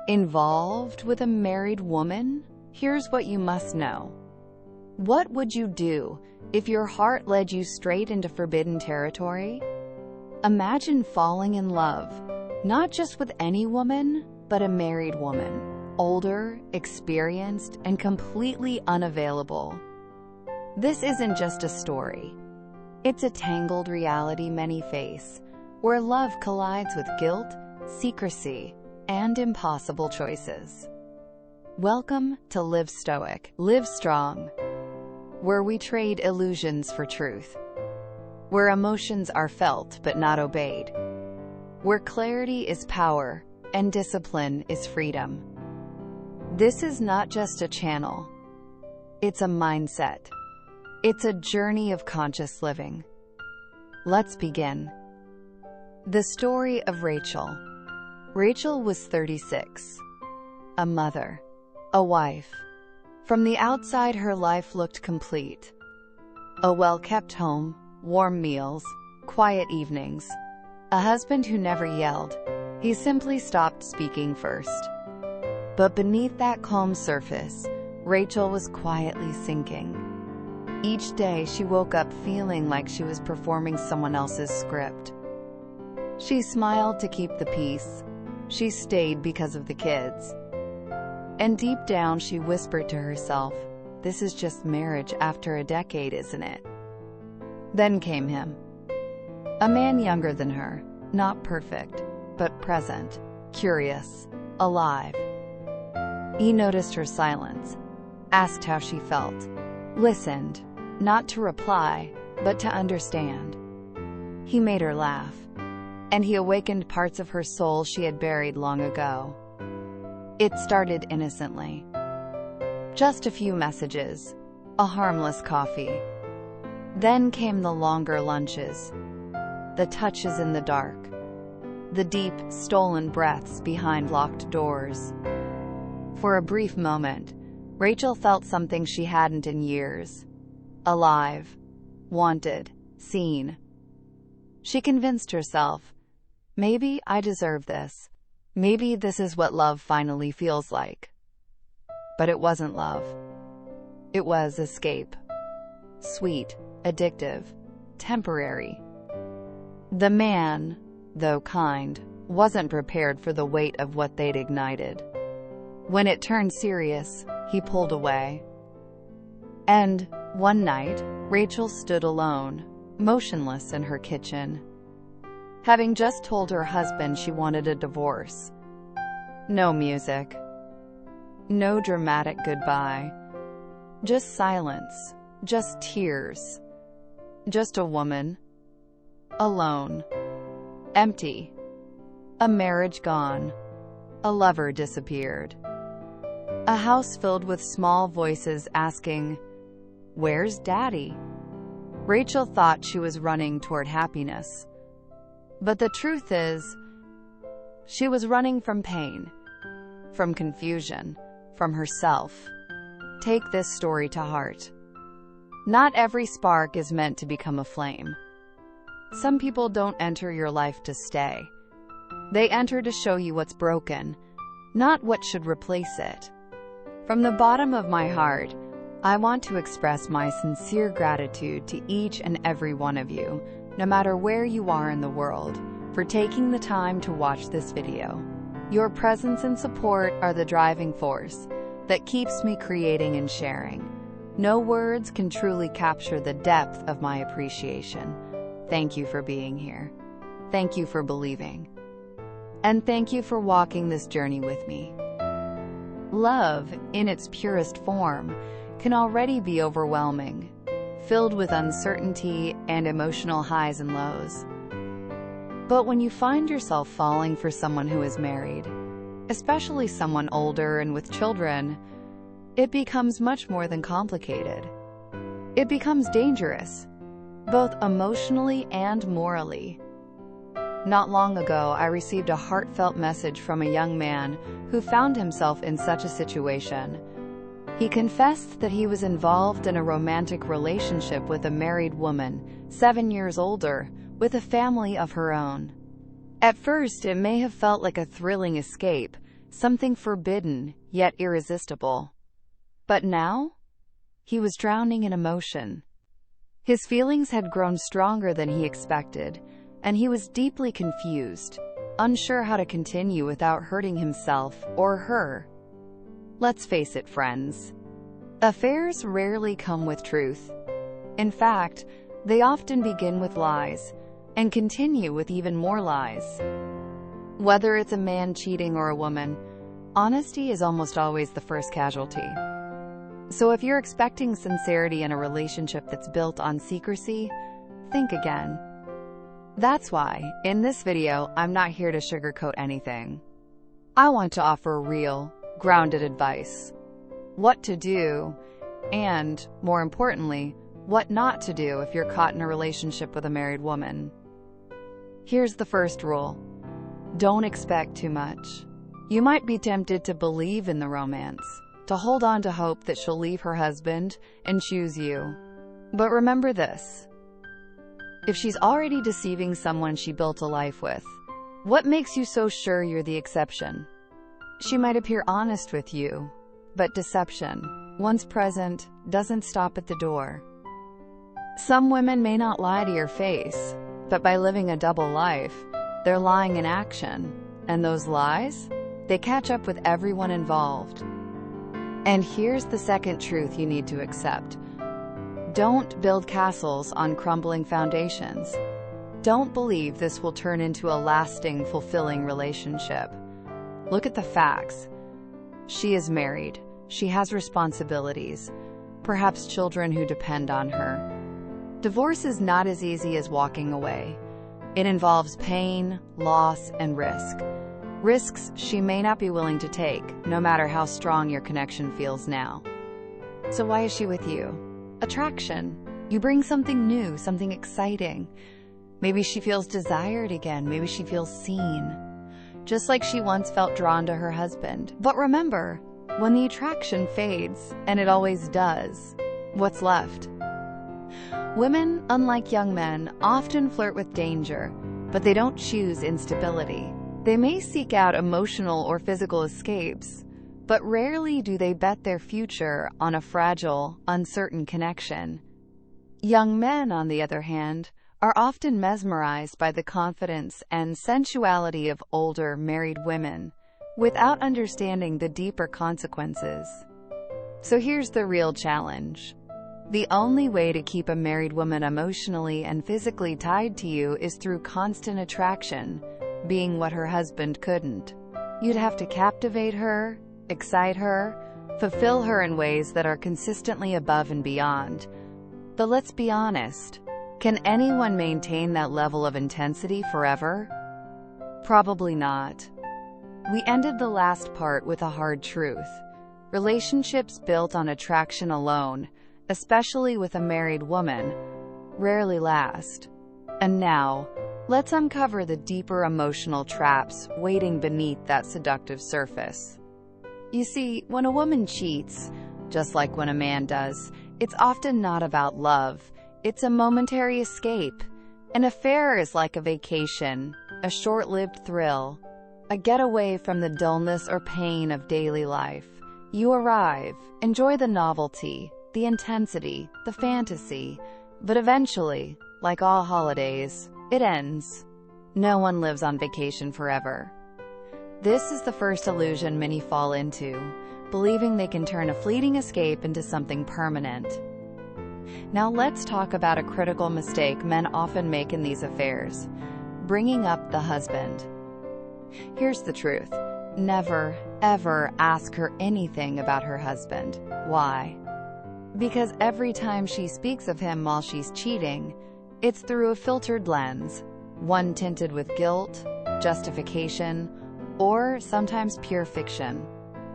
Involved with a married woman? Here's what you must know. What would you do if your heart led you straight into forbidden territory? Imagine falling in love, not just with any woman, but a married woman, older, experienced, and completely unavailable. This isn't just a story. It's a tangled reality many face, where love collides with guilt, secrecy, and impossible choices. Welcome to Live Stoic, Live Strong, where we trade illusions for truth, where emotions are felt but not obeyed, where clarity is power and discipline is freedom. This is not just a channel. It's a mindset. It's a journey of conscious living. Let's begin. The story of Rachel. Rachel was 36, a mother, a wife. From the outside, her life looked complete. A well-kept home, warm meals, quiet evenings, a husband who never yelled. He simply stopped speaking first. But beneath that calm surface, Rachel was quietly sinking. Each day, she woke up feeling like she was performing someone else's script. She smiled to keep the peace. She stayed because of the kids. And deep down, she whispered to herself, "This is just marriage after a decade, isn't it?" Then came him. A man younger than her, not perfect, but present, curious, alive. He noticed her silence, asked how she felt, listened, not to reply, but to understand. He made her laugh, and he awakened parts of her soul she had buried long ago. It started innocently. Just a few messages, a harmless coffee. Then came the longer lunches, the touches in the dark, the deep, stolen breaths behind locked doors. For a brief moment, Rachel felt something she hadn't in years. Alive, wanted, seen. She convinced herself, maybe I deserve this. Maybe this is what love finally feels like. But it wasn't love. It was escape. Sweet, addictive, temporary. The man, though kind, wasn't prepared for the weight of what they'd ignited. When it turned serious, he pulled away. And one night, Rachel stood alone, motionless in her kitchen, having just told her husband she wanted a divorce. No music. No dramatic goodbye. Just silence. Just tears. Just a woman. Alone. Empty. A marriage gone. A lover disappeared. A house filled with small voices asking, "Where's Daddy?" Rachel thought she was running toward happiness. But the truth is, she was running from pain, from confusion, from herself. Take this story to heart. Not every spark is meant to become a flame. Some people don't enter your life to stay. They enter to show you what's broken, not what should replace it. From the bottom of my heart, I want to express my sincere gratitude to each and every one of you, no matter where you are in the world, for taking the time to watch this video. Your presence and support are the driving force that keeps me creating and sharing. No words can truly capture the depth of my appreciation. Thank you for being here. Thank you for believing. And thank you for walking this journey with me. Love, in its purest form, can already be overwhelming, filled with uncertainty and emotional highs and lows. But when you find yourself falling for someone who is married, especially someone older and with children, it becomes much more than complicated. It becomes dangerous, both emotionally and morally. Not long ago, I received a heartfelt message from a young man who found himself in such a situation. He confessed that he was involved in a romantic relationship with a married woman, 7 years older, with a family of her own. At first, it may have felt like a thrilling escape, something forbidden, yet irresistible. But now, he was drowning in emotion. His feelings had grown stronger than he expected, and he was deeply confused, unsure how to continue without hurting himself or her. Let's face it, friends. Affairs rarely come with truth. In fact, they often begin with lies and continue with even more lies. Whether it's a man cheating or a woman, honesty is almost always the first casualty. So if you're expecting sincerity in a relationship that's built on secrecy, think again. That's why, in this video, I'm not here to sugarcoat anything. I want to offer real, grounded advice. What to do, and, more importantly, what not to do if you're caught in a relationship with a married woman. Here's the first rule. Don't expect too much. You might be tempted to believe in the romance, to hold on to hope that she'll leave her husband and choose you. But remember this. If she's already deceiving someone she built a life with, what makes you so sure you're the exception? She might appear honest with you, but deception, once present, doesn't stop at the door. Some women may not lie to your face, but by living a double life, they're lying in action. And those lies? They catch up with everyone involved. And here's the second truth you need to accept. Don't build castles on crumbling foundations. Don't believe this will turn into a lasting, fulfilling relationship. Look at the facts. She is married. She has responsibilities, perhaps children who depend on her. Divorce is not as easy as walking away. It involves pain, loss, and risk. Risks she may not be willing to take, no matter how strong your connection feels now. So why is she with you? Attraction. You bring something new, something exciting. Maybe she feels desired again. Maybe she feels seen. Just like she once felt drawn to her husband. But remember, when the attraction fades, and it always does, what's left? Women, unlike young men, often flirt with danger, but they don't choose instability. They may seek out emotional or physical escapes, but rarely do they bet their future on a fragile, uncertain connection. Young men, on the other hand, are often mesmerized by the confidence and sensuality of older, married women, without understanding the deeper consequences. So here's the real challenge. The only way to keep a married woman emotionally and physically tied to you is through constant attraction, being what her husband couldn't. You'd have to captivate her, excite her, fulfill her in ways that are consistently above and beyond. But let's be honest, can anyone maintain that level of intensity forever? Probably not. We ended the last part with a hard truth. Relationships built on attraction alone, especially with a married woman, rarely last. And now, let's uncover the deeper emotional traps waiting beneath that seductive surface. You see, when a woman cheats, just like when a man does, it's often not about love. It's a momentary escape. An affair is like a vacation, a short-lived thrill, a getaway from the dullness or pain of daily life. You arrive, enjoy the novelty, the intensity, the fantasy, but eventually, like all holidays, it ends. No one lives on vacation forever. This is the first illusion many fall into, believing they can turn a fleeting escape into something permanent. Now let's talk about a critical mistake men often make in these affairs: bringing up the husband. Here's the truth. Never, ever ask her anything about her husband. Why? Because every time she speaks of him while she's cheating, it's through a filtered lens, one tinted with guilt, justification, or sometimes pure fiction.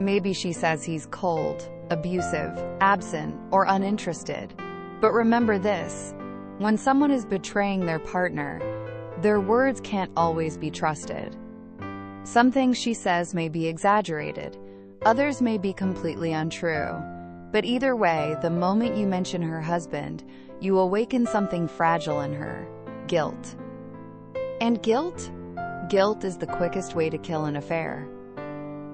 Maybe she says he's cold, abusive, absent, or uninterested. But remember this: when someone is betraying their partner, their words can't always be trusted. Some things she says may be exaggerated, others may be completely untrue. But either way, the moment you mention her husband, you awaken something fragile in her: guilt. And guilt? Guilt is the quickest way to kill an affair.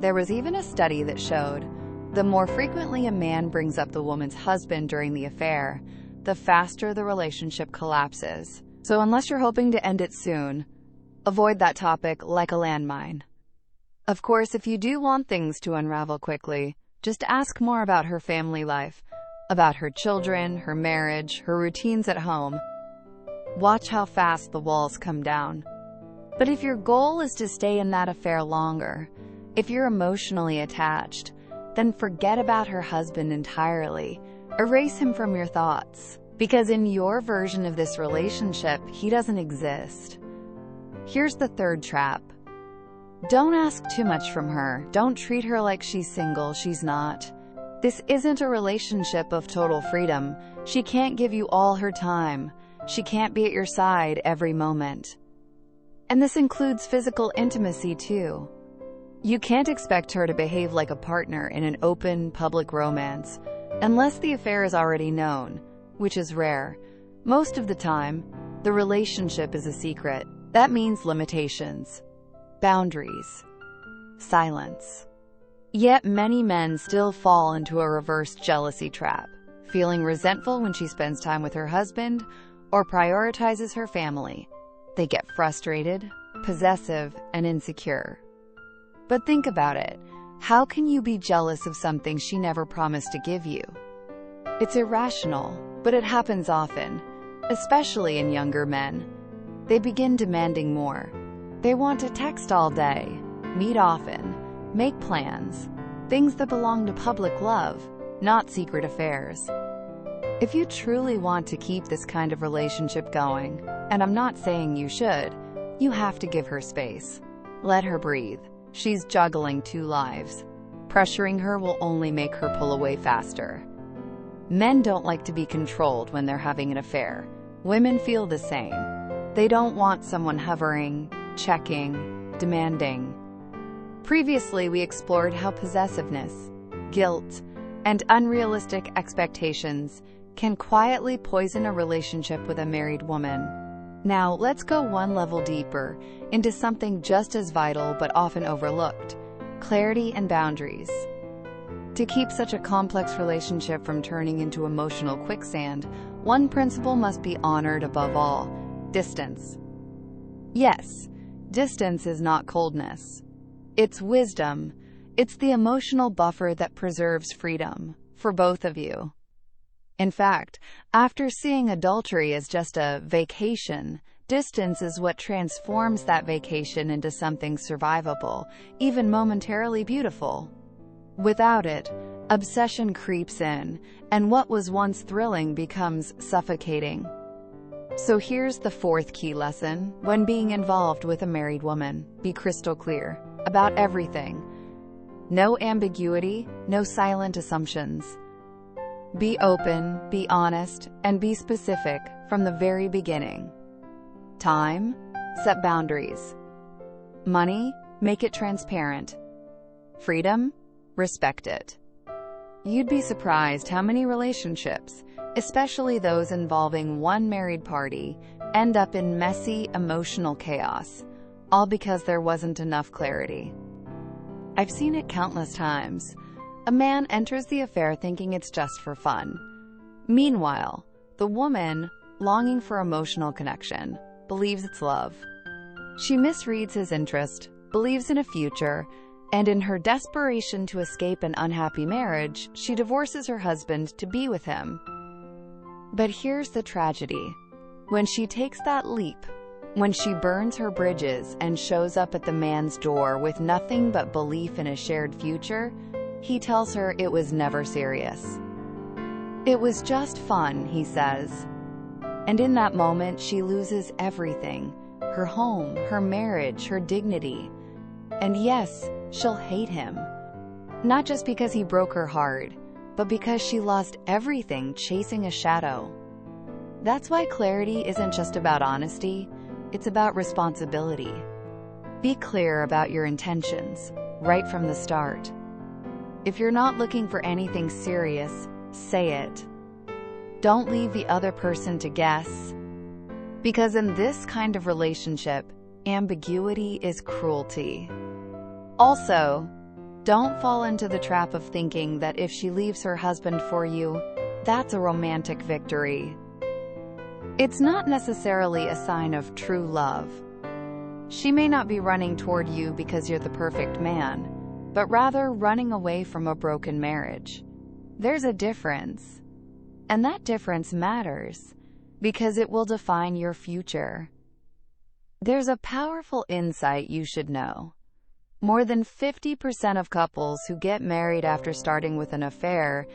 There was even a study that showed the more frequently a man brings up the woman's husband during the affair, the faster the relationship collapses. So unless you're hoping to end it soon, avoid that topic like a landmine. Of course, if you do want things to unravel quickly, just ask more about her family life, about her children, her marriage, her routines at home. Watch how fast the walls come down. But if your goal is to stay in that affair longer, if you're emotionally attached, then forget about her husband entirely. Erase him from your thoughts, because in your version of this relationship, he doesn't exist. Here's the third trap. Don't ask too much from her. Don't treat her like she's single. She's not. This isn't a relationship of total freedom. She can't give you all her time. She can't be at your side every moment. And this includes physical intimacy too. You can't expect her to behave like a partner in an open, public romance, unless the affair is already known, which is rare. Most of the time, the relationship is a secret. That means limitations, boundaries, silence. Yet many men still fall into a reverse jealousy trap, feeling resentful when she spends time with her husband or prioritizes her family. They get frustrated, possessive, and insecure. But think about it. How can you be jealous of something she never promised to give you? It's irrational, but it happens often, especially in younger men. They begin demanding more. They want to text all day, meet often, make plans, things that belong to public love, not secret affairs. If you truly want to keep this kind of relationship going, and I'm not saying you should, you have to give her space. Let her breathe. She's juggling two lives. Pressuring her will only make her pull away faster. Men don't like to be controlled when they're having an affair. Women feel the same. They don't want someone hovering, checking, demanding. Previously, we explored how possessiveness, guilt, and unrealistic expectations can quietly poison a relationship with a married woman. Now, let's go one level deeper into something just as vital but often overlooked: clarity and boundaries. To keep such a complex relationship from turning into emotional quicksand, one principle must be honored above all: distance. Yes, distance is not coldness. It's wisdom. It's the emotional buffer that preserves freedom for both of you. In fact, after seeing adultery as just a vacation, distance is what transforms that vacation into something survivable, even momentarily beautiful. Without it, obsession creeps in, and what was once thrilling becomes suffocating. So here's the fourth key lesson when being involved with a married woman: be crystal clear about everything. No ambiguity, no silent assumptions. Be open, be honest, and be specific from the very beginning. Time, set boundaries. Money, make it transparent. Freedom, respect it. You'd be surprised how many relationships, especially those involving one married party, end up in messy, emotional chaos, all because there wasn't enough clarity. I've seen it countless times. A man enters the affair thinking it's just for fun. Meanwhile, the woman, longing for emotional connection, believes it's love. She misreads his interest, believes in a future, and in her desperation to escape an unhappy marriage, she divorces her husband to be with him. But here's the tragedy. When she takes that leap, when she burns her bridges and shows up at the man's door with nothing but belief in a shared future, he tells her it was never serious. It was just fun, he says. And in that moment, she loses everything: her home, her marriage, her dignity. And yes, she'll hate him. Not just because he broke her heart, but because she lost everything chasing a shadow. That's why clarity isn't just about honesty, it's about responsibility. Be clear about your intentions, right from the start. If you're not looking for anything serious, say it. Don't leave the other person to guess. Because in this kind of relationship, ambiguity is cruelty. Also, Don't fall into the trap of thinking that if she leaves her husband for you, that's a romantic victory. It's not necessarily a sign of true love. She may not be running toward you because you're the perfect man, but rather running away from a broken marriage. There's a difference. And that difference matters, because it will define your future. There's a powerful insight you should know. More than 50% of couples who get married after starting with an affair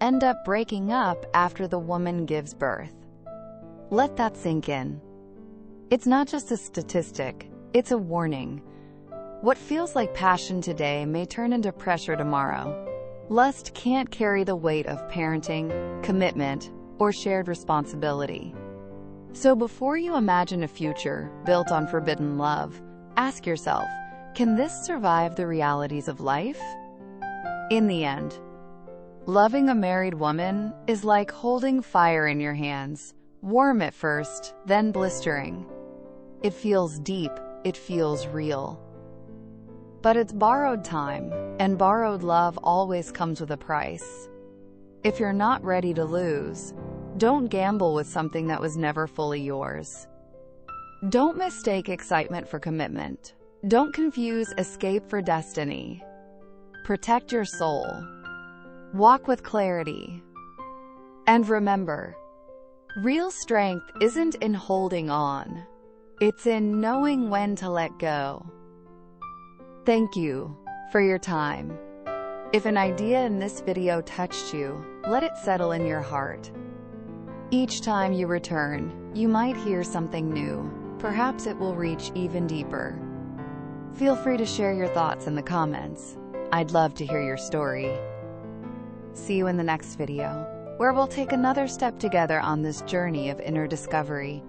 end up breaking up after the woman gives birth. Let that sink in. It's not just a statistic, it's a warning. What feels like passion today may turn into pressure tomorrow. Lust can't carry the weight of parenting, commitment, or shared responsibility. So before you imagine a future built on forbidden love, ask yourself, can this survive the realities of life? In the end, loving a married woman is like holding fire in your hands, warm at first, then blistering. It feels deep, it feels real. But it's borrowed time, and borrowed love always comes with a price. If you're not ready to lose, don't gamble with something that was never fully yours. Don't mistake excitement for commitment. Don't confuse escape for destiny. Protect your soul. Walk with clarity. And remember, real strength isn't in holding on. It's in knowing when to let go. Thank you for your time. If an idea in this video touched you, let it settle in your heart. Each time you return, you might hear something new. Perhaps it will reach even deeper. Feel free to share your thoughts in the comments. I'd love to hear your story. See you in the next video, where we'll take another step together on this journey of inner discovery.